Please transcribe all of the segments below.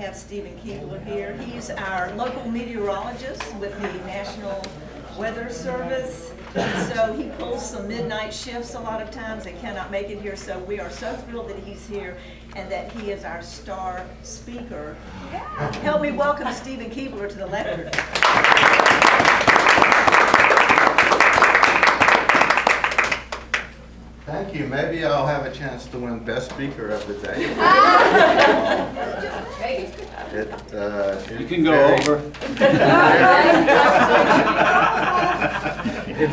have Stephen Keebler here. He's our local meteorologist with the National Weather Service. And so he pulls some midnight shifts a lot of times and cannot make it here. So we are so thrilled that he's here and that he is our star speaker. Help me welcome Stephen Keebler to the lectern. Thank you. Maybe I'll have a chance to win Best Speaker of the Day. You can go over. It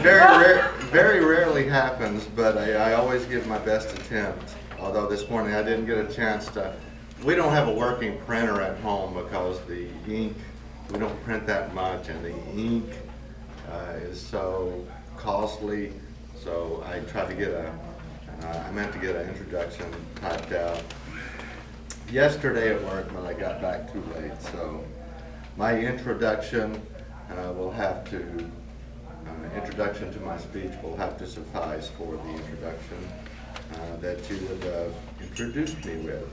very rarely happens, but I always give my best attempt. Although this morning I didn't get a chance to. We don't have a working printer at home because the ink, we don't print that much, and the ink is so costly. So I tried to get I meant to get an introduction typed out yesterday at work, but I got back too late. So my introduction will have to, introduction to my speech will have to suffice for the introduction that you would have introduced me with.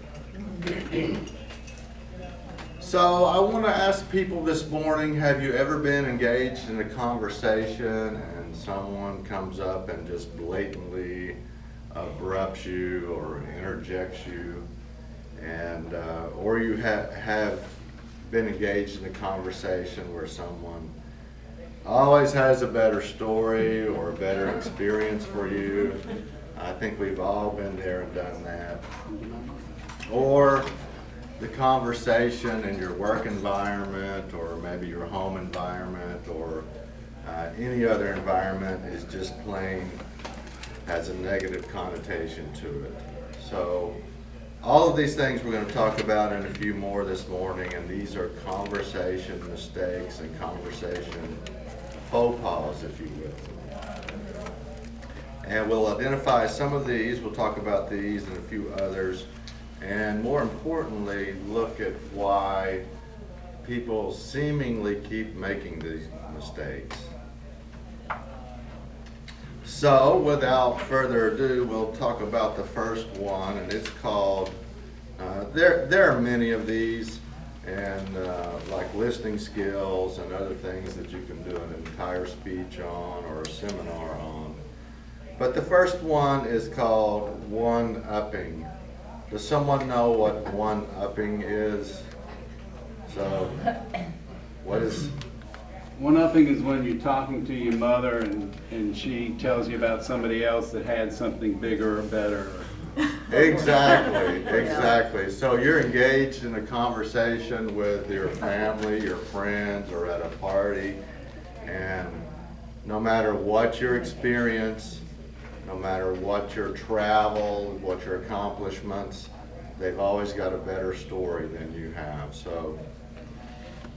So I want to ask people this morning, have you ever been engaged in a conversation and someone comes up and just blatantly abrupts you or interjects you, and or you have been engaged in a conversation where someone always has a better story or a better experience for you? I think we've all been there and done that. Or the conversation in your work environment, or maybe your home environment, or any other environment is just plain has a negative connotation to it. So all of these things we're going to talk about and a few more this morning, and these are conversation mistakes and conversation faux pas, if you will. And we'll identify some of these, we'll talk about these and a few others, and more importantly, look at why people seemingly keep making these mistakes. So, without further ado, we'll talk about the first one, and it's called, there are many of these, and like listening skills and other things that you can do an entire speech on or a seminar on. But the first one is called one-upping. Does someone know what one-upping is? So, what is... One-upping is when you're talking to your mother and she tells you about somebody else that had something bigger or better. Exactly. So you're engaged in a conversation with your family, your friends, or at a party, and no matter what your experience, no matter what your travel, what your accomplishments, they've always got a better story than you have. So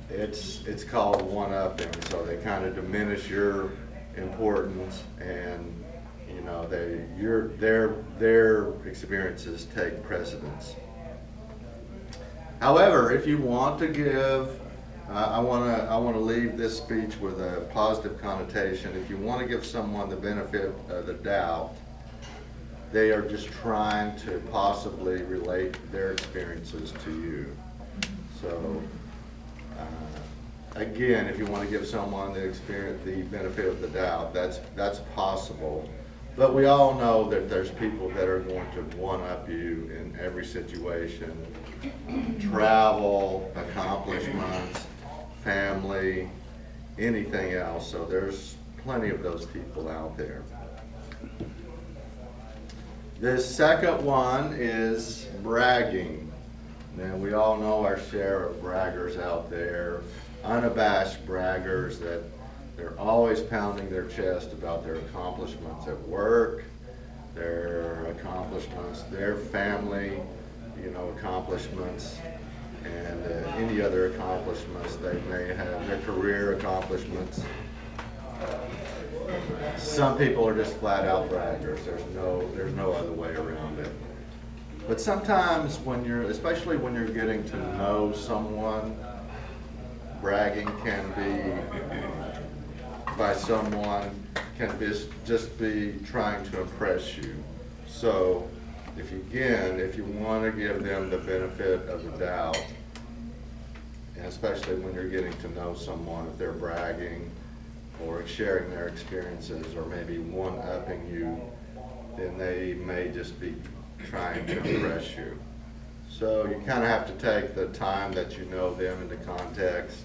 it's called one-upping. So they kind of diminish your importance, and you know their experiences take precedence. However, if you want to give, I want to leave this speech with a positive connotation. If you want to give someone the benefit of the doubt, they are just trying to possibly relate their experiences to you. So, again, if you want to give someone the benefit of the doubt, that's possible. But we all know that there's people that are going to one-up you in every situation. Travel, accomplishments, family, anything else. So there's plenty of those people out there. The second one is bragging. Now, we all know our share of braggers out there, unabashed braggers that they're always pounding their chest about their accomplishments at work, their accomplishments, their family, accomplishments, and any other accomplishments they may have, their career accomplishments. Some people are just flat out braggers. There's no other way around it. But sometimes especially when you're getting to know someone, bragging can just be trying to impress you. So if you want to give them the benefit of the doubt, and especially when you're getting to know someone, if they're bragging or sharing their experiences or maybe one-upping you, then they may just be trying to impress you. So you kind of have to take the time that you know them into context,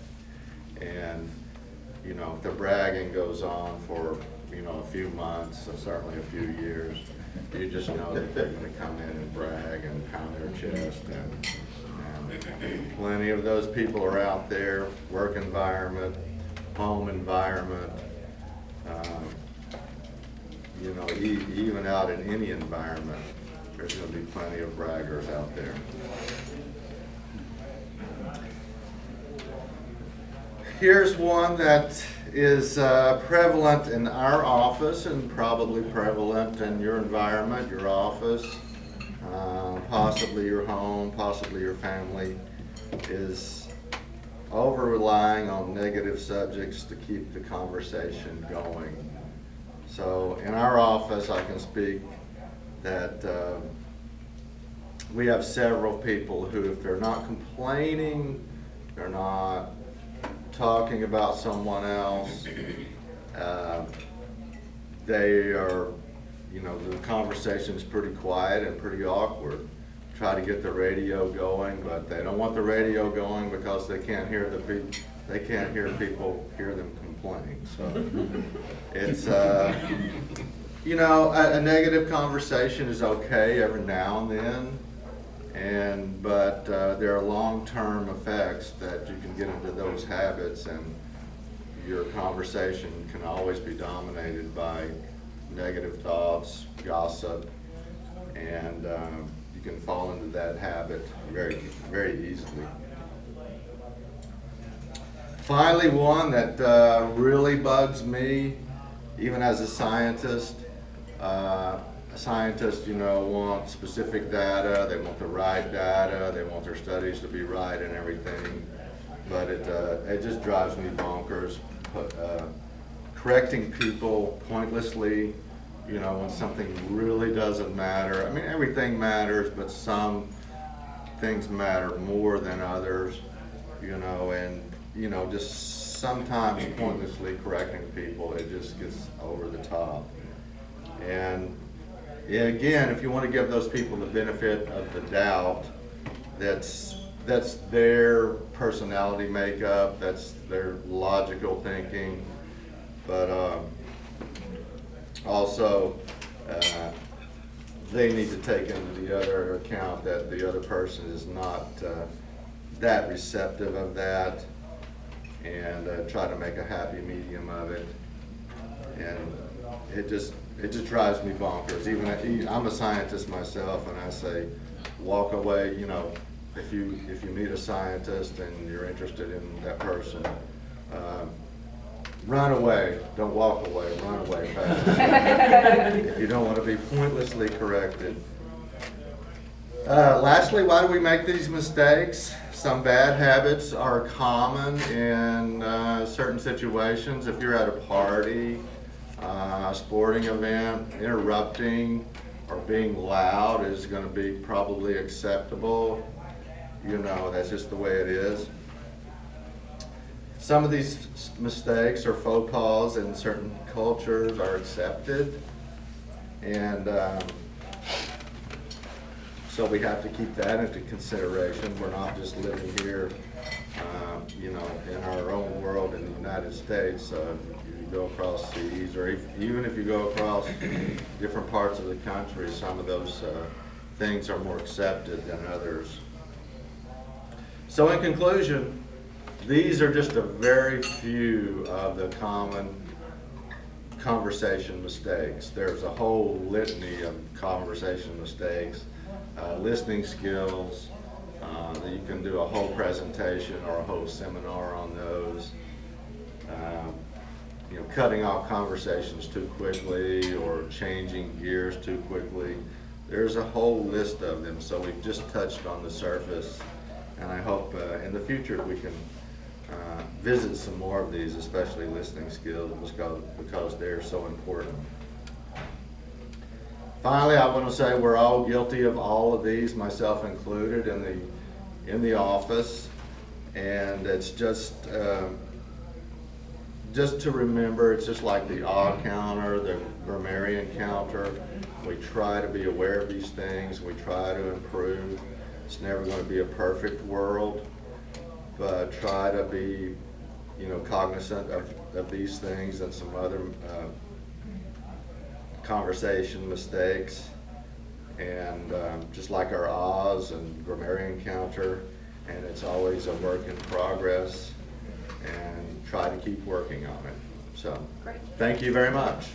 and you know, if the bragging goes on for, you know, a few months, or certainly a few years, you just know that they're going to come in and brag and pound their chest, and plenty of those people are out there, work environment, home environment, you know, even out in any environment, there's going to be plenty of braggers out there. Here's one that is prevalent in our office and probably prevalent in your environment, your office, possibly your home, possibly your family, is over-relying on negative subjects to keep the conversation going. So in our office, I can speak that we have several people who, if they're not complaining, they're not talking about someone else, they are, you know, the conversation's pretty quiet and pretty awkward. Try to get the radio going, but they don't want the radio going because they can't hear people hear them complaining. So it's you know, a negative conversation is okay every now and then, but there are long-term effects that you can get into those habits, and your conversation can always be dominated by negative thoughts, gossip, and you can fall into that habit very, very easily. Finally, one that really bugs me, even as a scientist. Scientists, you know, want specific data, they want the right data, they want their studies to be right and everything, but it just drives me bonkers. Correcting people pointlessly, you know, when something really doesn't matter. I mean, everything matters, but some things matter more than others, you know, and, you know, just sometimes pointlessly correcting people, it just gets over the top. And yeah, again, if you want to give those people the benefit of the doubt, that's their personality makeup, that's their logical thinking, but also they need to take into the other account that the other person is not that receptive of that, and try to make a happy medium of it. And it just drives me bonkers. Even I'm a scientist myself, and I say, walk away. You know, if you meet a scientist and you're interested in that person, run away. Don't walk away. Run away fast. If you don't want to be pointlessly corrected. Lastly, why do we make these mistakes? Some bad habits are common in certain situations. If you're at a party, a sporting event, interrupting or being loud is going to be probably acceptable. You know, that's just the way it is. Some of these mistakes or faux pas in certain cultures are accepted, and so we have to keep that into consideration. We're not just living here, you know, in our own world in the United States. You go across seas, or even if you go across different parts of the country, some of those things are more accepted than others. So in conclusion, these are just a very few of the common conversation mistakes. There's a whole litany of conversation mistakes, listening skills, that you can do a whole presentation or a whole seminar on those. You know, cutting off conversations too quickly or changing gears too quickly. There's a whole list of them, so we've just touched on the surface, and I hope in the future we can visit some more of these, especially listening skills, because they're so important. Finally, I want to say we're all guilty of all of these, myself included, in the office. And it's just to remember, it's just like the odd counter, the grammarian counter. We try to be aware of these things. We try to improve. It's never going to be a perfect world, but try to be, cognizant of these things and some other conversation mistakes. And just like our Oz and grammarian counter, and it's always a work in progress, and try to keep working on it. So, Great. thank you very much.